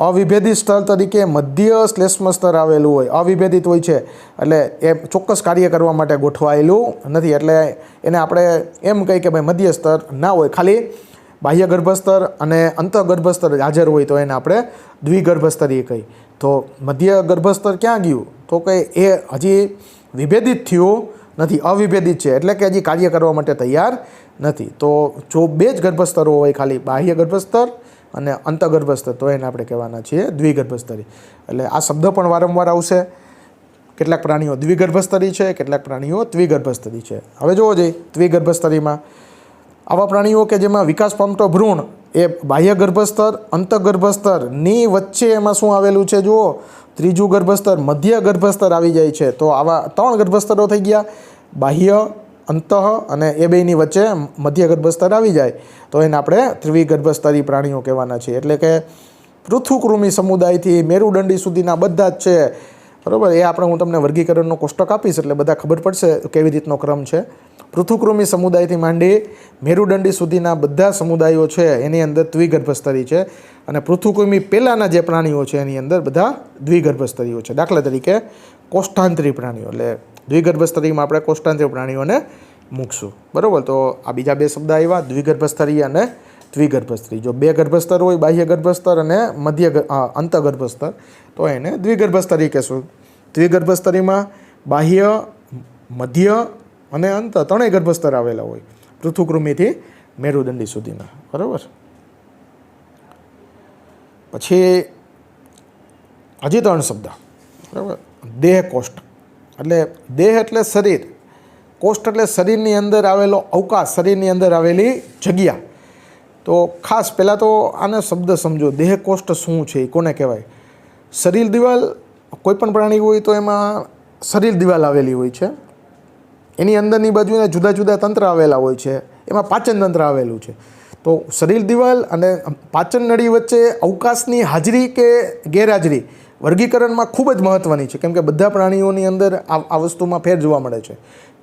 અવિભેદિત સ્તર તરીકે મધ્ય શ્લેષ્મ સ્તર આવેલું હોય, અવિભેદિત હોય છે. એટલે એ ચોક્કસ કાર્ય કરવા માટે ગોઠવાયેલું નથી. એટલે એને આપણે એમ કહીએ કે ભાઈ મધ્ય સ્તર ના હોય, ખાલી બાહ્ય ગર્ભસ્તર અને અંતઃગર્ભસ્તર હાજર હોય તો એને આપણે દ્વિગર્ભસ્તરીય કહીએ. તો મધ્ય ગર્ભસ્તર ક્યાં ગયું? તો કે એ હજી વિભેદિત થયું નથી, અવિભેદિત છે. એટલે કે હજી કાર્ય કરવા માટે તૈયાર નથી. તો જો બે જ ગર્ભસ્તરો હોય, ખાલી બાહ્ય ગર્ભસ્તર અને અંતઃગર્ભસ્તર, તો એને આપણે કહેવાના છીએ દ્વિગર્ભસ્તરી. એટલે આ શબ્દ પણ વારંવાર આવશે. કેટલાક પ્રાણીઓ દ્વિગર્ભસ્તરી છે, કેટલાક પ્રાણીઓ ત્રિગર્ભસ્તરી છે. હવે જોવો જોઈએ ત્રિગર્ભસ્તરીમાં આવા પ્રાણીઓ કે જેમાં વિકાસ પામતો ભ્રૂણ એ બાહ્ય ગર્ભસ્તર અંતઃગર્ભસ્તરની વચ્ચે એમાં શું આવેલું છે? જુઓ, ત્રીજું ગર્ભસ્તર મધ્ય ગર્ભસ્તર આવી જાય છે. તો આવા 3 ગર્ભસ્તરો થઈ ગયા, બાહ્ય, અંતઃ અને એ બેયની વચ્ચે મધ્ય ગર્ભસ્તર આવી જાય તો એને આપણે દ્વિગર્ભસ્તરી પ્રાણીઓ કહેવાના છીએ. એટલે કે પૃથુકૃમિ સમુદાયથી મેરુદંડી સુધીના બધા જ છે, બરાબર. એ આપણે હું તમને વર્ગીકરણનો કોષ્ટક આપીશ એટલે બધા ખબર પડશે કેવી રીતનો ક્રમ છે. પૃથુકૃમિ સમુદાયથી માંડી મેરુદંડી સુધીના બધા સમુદાયો છે એની અંદર દ્વિગર્ભસ્તરી છે, અને પૃથુકૃમિ પહેલાંના જે પ્રાણીઓ છે એની અંદર બધા દ્વિગર્ભસ્તરીઓ છે. દાખલા તરીકે કોષ્ઠાંતરી પ્રાણીઓ, એટલે દ્વિગર્ભસ્તરીમાં આપણે કોષ્ઠાંતરી પ્રાણીઓને મૂકશું, બરાબર. તો આ બીજા બે શબ્દ આવ્યા, દ્વિગર્ભસ્તરી અને દ્વિગર્ભસ્તરી. જો બે ગર્ભસ્તર હોય, બાહ્ય ગર્ભસ્તર અને અંતઃગર્ભસ્તર, તો એને દ્વિગર્ભસ્તરી કહેશું. દ્વિગર્ભસ્તરીમાં બાહ્ય, મધ્ય અને અંત ત્રણેય ગર્ભસ્તર આવેલા હોય, પૃથુકૃમિથી મેરુદંડી સુધીના, બરાબર. પછી હજી 3 શબ્દ, બરાબર. દેહ કોષ્ઠ, એટલે દેહ એટલે શરીર, કોષ્ઠ એટલે શરીરની અંદર આવેલો અવકાશ, શરીરની અંદર આવેલી જગ્યા. તો ખાસ પહેલાં તો આને શબ્દ સમજો, દેહ કોષ્ઠ શું છે, એ કોને કહેવાય. શરીર દિવાલ, કોઈપણ પ્રાણી હોય તો એમાં શરીર દિવાલ આવેલી હોય છે, એની અંદરની બાજુને જુદા જુદા તંત્ર આવેલા હોય છે, એમાં પાચન તંત્ર આવેલું છે. તો શરીર દિવાલ અને પાચન નળી વચ્ચે અવકાશની હાજરી કે ગેરહાજરી વર્ગીકરણમાં ખૂબ જ મહત્ત્વની છે, કેમ કે બધા પ્રાણીઓની અંદર આ વસ્તુમાં ફેર જોવા મળે છે.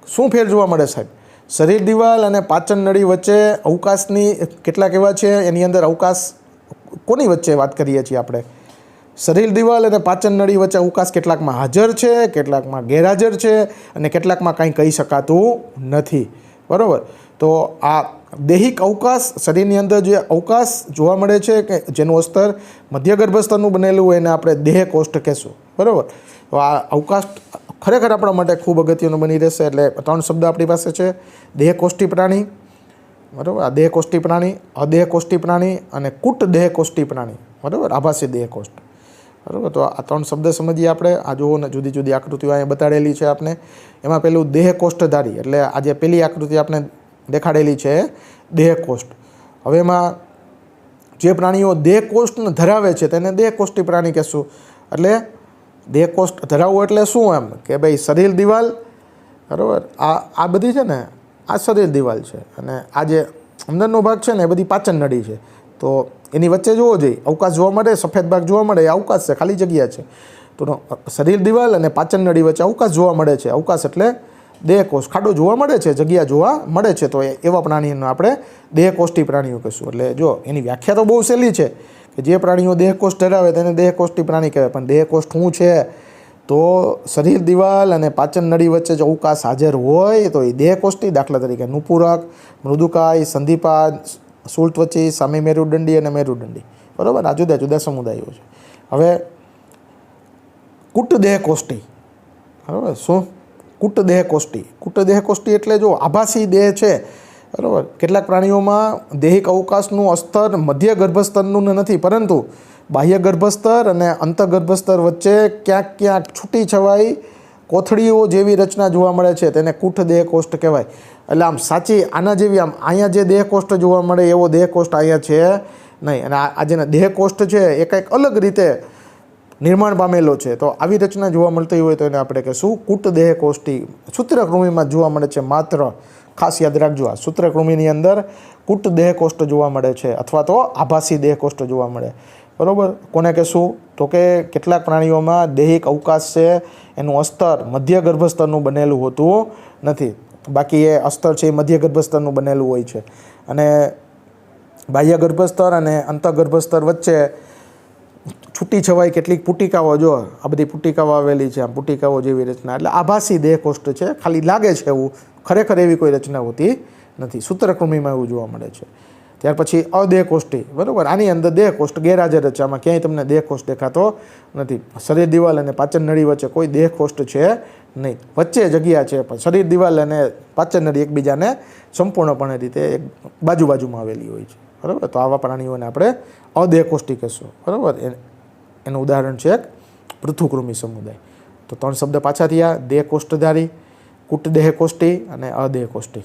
શું ફેર જોવા મળે સાહેબ? શરીર દિવાલ અને પાચન નળી વચ્ચે અવકાશની કેટલાક એવા છે, એની અંદર અવકાશ કોની વચ્ચે વાત કરીએ છીએ આપણે? શરીર દિવાલ અને પાચન નળી વચ્ચે અવકાશ કેટલાકમાં હાજર છે, કેટલાકમાં ગેરહાજર છે, અને કેટલાકમાં કાંઈ કહી શકાતું નથી, બરાબર. તો આ દૈહિક અવકાશ, શરીરની અંદર જે અવકાશ જોવા મળે છે કે જેનું અસ્તર મધ્ય ગર્ભસ્તરનું બનેલું હોય એને આપણે દેહ કોષ્ઠ કહેશું, બરાબર. તો આ અવકાશ ખરેખર આપણા માટે ખૂબ અગત્યનું બની રહેશે. એટલે 3 શબ્દ આપણી પાસે છે: દેહકોષ્ઠી પ્રાણી, બરાબર, આ દેહકોષ્ઠી પ્રાણી, અદેહકોષ્ઠી પ્રાણી અને કુટ દેહકોષ્ઠી પ્રાણી, બરાબર, આભાસી દેહકોષ્ઠ, બરાબર. તો આ 3 શબ્દ સમજીએ આપણે. આ જુઓ ને, જુદી જુદી આકૃતિઓ અહીંયા બતાડેલી છે આપણે. એમાં પેલું દેહકોષ્ઠધારી, એટલે આ જે પેલી આકૃતિ આપણે દેખાડેલી છે દેહકોષ્ઠ. હવે એમાં જે પ્રાણીઓ દેહકોષ્ઠ ધરાવે છે તેને દેહકોષ્ઠી પ્રાણી કહેશું. એટલે દેહકોષ્ઠ ધરાવવું એટલે શું એમ કે ભાઈ શરીર દિવાલ, બરાબર, આ બધી છે ને, આ શરીર દિવાલ છે, અને આ જે અંદરનો ભાગ છે ને એ બધી પાચન નળી છે. તો એની વચ્ચે જોવો જોઈએ અવકાશ જોવા મળે, સફેદ ભાગ જોવા મળે, એ અવકાશ છે, ખાલી જગ્યા છે. તો શરીર દિવાલ અને પાચન નળી વચ્ચે અવકાશ જોવા મળે છે. અવકાશ એટલે દેહકોષ્ઠ, ખાડો જોવા મળે છે, જગ્યા જોવા મળે છે. તો એવા પ્રાણીઓને આપણે દેહકોષ્ઠી પ્રાણીઓ કહીશું. એટલે જો એની વ્યાખ્યા તો બહુ સહેલી છે કે જે પ્રાણીઓ દેહકોષ્ઠ ધરાવે તેને દેહકોષ્ઠી પ્રાણી કહેવાય. પણ દેહકોષ્ઠ શું છે? તો શરીર દિવાલ અને પાચન નળી વચ્ચે જો અવકાશ હાજર હોય તો એ દેહકોષ્ઠી. દાખલા તરીકે નુપુરક, મૃદુકાય, સંધિપાદ, શૂળત્વચી, સામી મેરુદંડી અને મેરુદંડી, બરાબર. આ જુદા જુદા સમુદાયો છે. હવે કુટ દેહકોષ્ઠી, બરાબર. શું? કુટ દેહકોષ્ઠી. કુટ દેહકોષ્ઠી એટલે જો આભાસી દેહ છે, બરાબર. કેટલાક પ્રાણીઓમાં દૈહિક અવકાશનું અસ્તર મધ્ય ગર્ભસ્તરનું નથી, પરંતુ બાહ્ય ગર્ભસ્તર અને અંતઃગર્ભસ્તર વચ્ચે ક્યાંક ક્યાંક છૂટી છવાઈ કોથળીઓ જેવી રચના જોવા મળે છે, તેને કુટ દેહકોષ્ઠ કહેવાય. એટલે આમ સાચી આના જેવી, આમ અહીંયા જે દેહકોષ્ઠ જોવા મળે એવો દેહકોષ્ઠ અહીંયા છે નહીં. અને આ જેને દેહકોષ્ઠ છે એ કંઈક અલગ રીતે નિર્માણ પામેલો છે. તો આવી રચના જોવા મળતી હોય તો એને આપણે કહીશું કુટ દેહકોષ્ઠી. સૂત્રકૃમિમાં જોવા મળે છે માત્ર. ખાસ યાદ રાખજો, આ સૂત્રકૃમિની અંદર કુટ દેહકોષ્ઠ જોવા મળે છે, અથવા તો આભાસી દેહકોષ્ઠ જોવા મળે, બરાબર. કોને કહેશું? તો કે કેટલાક પ્રાણીઓમાં દૈહિક અવકાશ છે, એનું અસ્તર મધ્ય ગર્ભસ્તરનું બનેલું હોતું નથી, બાકી એ અસ્તર છે એ મધ્ય ગર્ભસ્તરનું બનેલું હોય છે. અને બાહ્ય ગર્ભસ્તર અને અંતઃગર્ભસ્તર વચ્ચે છૂટી છવાઈ કેટલીક પુટિકાઓ, જો આ બધી પુટિકાઓ આવેલી છે, આમ પુટિકાઓ જેવી રચના, એટલે આભાસી દેહકોષ્ઠ છે, ખાલી લાગે છે એવું, ખરેખર એવી કોઈ રચના હોતી નથી. સૂત્રકૃમિમાં એવું જોવા મળે છે. ત્યાર પછી અદેહકોષ્ઠી, બરાબર. આની અંદર દેહકોષ્ઠ ગેરહાજર છે, આમાં ક્યાંય તમને દેહકોષ્ઠ દેખાતો નથી. શરીર દિવાલ અને પાચન નળી વચ્ચે કોઈ દેહકોષ્ઠ છે નહીં, વચ્ચે જગ્યા છે, પણ શરીર દિવાલ અને પાચન નળી એકબીજાને સંપૂર્ણપણે રીતે એક બાજુમાં આવેલી હોય છે, બરાબર. તો આવા પ્રાણીઓને આપણે અદેહકોષ્ઠી કહેશું, બરાબર. એનું ઉદાહરણ છે એક પૃથુકૃમિ સમુદાય. તો 3 શબ્દ પાછા થયા: દેહકોષ્ઠધારી, કુટ દેહકોષ્ઠી અને અદેહકોષ્ઠી.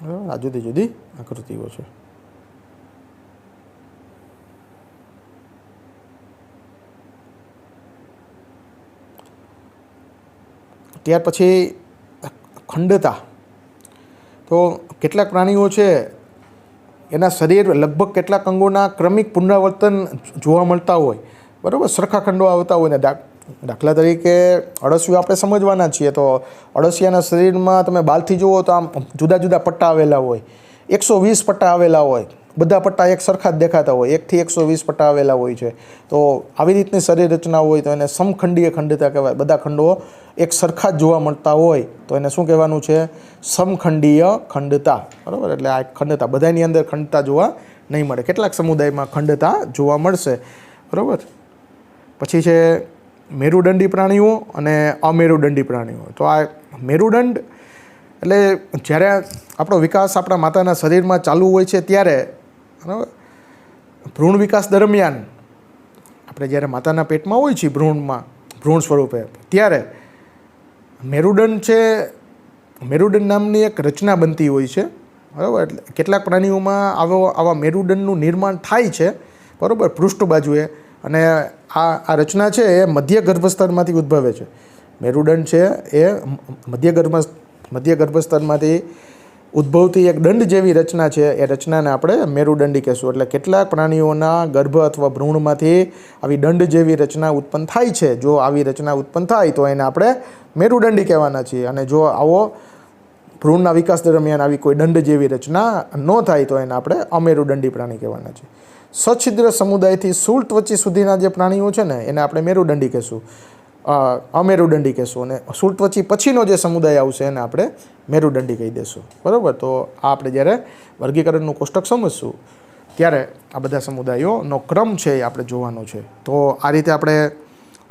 આ જુદી જુદી આકૃતિઓ છે. ત્યાર પછી ખંડતા. તો કેટલાક પ્રાણીઓ છે એના શરીર લગભગ કેટલાક અંગોના ક્રમિક પુનરાવર્તન જોવા મળતા હોય, બરાબર, સરખા ખંડો આવતા હોય ને. દાખલા તરીકે અળસિયું આપણે સમજવાના છીએ, તો અળસિયાના શરીરમાં તમે બાલથી જુઓ તો આમ જુદા જુદા પટ્ટા આવેલા હોય, 120 પટ્ટા આવેલા હોય, બધા પટ્ટા એક સરખા જ દેખાતા હોય, 1 થી 120 પટ્ટા આવેલા હોય છે. તો આવી રીતની શરીર રચના હોય તો એને સમખંડીય ખંડતા કહેવાય. બધા ખંડો એક સરખા જ જોવા મળતા હોય તો એને શું કહેવાનું છે? સમખંડીય ખંડતા, બરાબર. એટલે આ ખંડતા, બધાની અંદર ખંડતા જોવા નહીં મળે, કેટલાક સમુદાયમાં ખંડતા જોવા મળશે, બરાબર. પછી છે મેરુદંડી પ્રાણીઓ અને અમેરુદંડી પ્રાણીઓ. તો આ મેરુદંડ એટલે જ્યારે આપણો વિકાસ આપણા માતાના શરીરમાં ચાલુ હોય છે ત્યારે, બરાબર, ભ્રૂણ વિકાસ દરમિયાન આપણે જ્યારે માતાના પેટમાં હોય છીએ ભ્રૂણ સ્વરૂપે, ત્યારે મેરુદંડ છે, મેરુદંડ નામની એક રચના બનતી હોય છે, બરાબર. એટલે કેટલાક પ્રાણીઓમાં આવા મેરુદંડનું નિર્માણ થાય છે, બરાબર, પૃષ્ઠ બાજુએ. અને આ રચના છે એ મધ્ય ગર્ભસ્તરમાંથી ઉદ્ભવે છે. મેરુદંડ છે એ મધ્ય ગર્ભસ્તરમાંથી ઉદ્ભવતી એક દંડ જેવી રચના છે. એ રચનાને આપણે મેરુદંડી કહેશું. એટલે કેટલાક પ્રાણીઓના ગર્ભ અથવા ભ્રૂણમાંથી આવી દંડ જેવી રચના ઉત્પન્ન થાય છે. જો આવી રચના ઉત્પન્ન થાય તો એને આપણે મેરુદંડી કહેવાના છીએ. અને જો આવો ભ્રૂણના વિકાસ દરમિયાન આવી કોઈ દંડ જેવી રચના ન થાય તો એને આપણે અમેરુદંડી પ્રાણી કહેવાના છીએ. સછિદ્ર સમુદાયથી શૂળત્વચી સુધીના જે પ્રાણીઓ છે ને એને આપણે મેરુદંડી કહેશું, અમેરુદંડી કહેશું. અને શૂળત્વચી પછીનો જે સમુદાય આવશે એને આપણે મેરુદંડી કહી દઈશું, બરાબર. તો આ આપણે જ્યારે વર્ગીકરણનું કોષ્ટક સમજશું ત્યારે આ બધા સમુદાયોનો ક્રમ છે એ આપણે જોવાનો છે. તો આ રીતે આપણે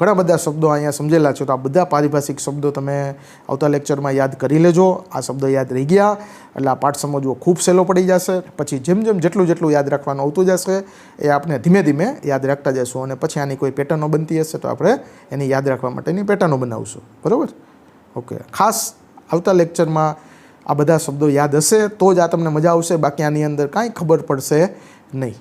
ઘણા બધા શબ્દો અહીંયા સમજેલા છે. તો આ બધા પારિભાષિક શબ્દો તમે આવતા લેક્ચરમાં યાદ કરી લેજો. આ શબ્દો યાદ રહી ગયા એટલે આ પાઠ સમજવો ખૂબ સહેલો પડી જશે. પછી જેમ જેટલું યાદ રાખવાનું આવતું જશે એ આપણે ધીમે ધીમે યાદ રાખતા જઈશું. અને પછી આની કોઈ પેટર્નો બનતી હશે તો આપણે એની યાદ રાખવા માટેની પેટર્નો બનાવશું, બરાબર. ઓકે, ખાસ આવતા લેક્ચરમાં આ બધા શબ્દો યાદ હશે તો જ આ તમને મજા આવશે, બાકી આની અંદર કાંઈ ખબર પડશે નહીં.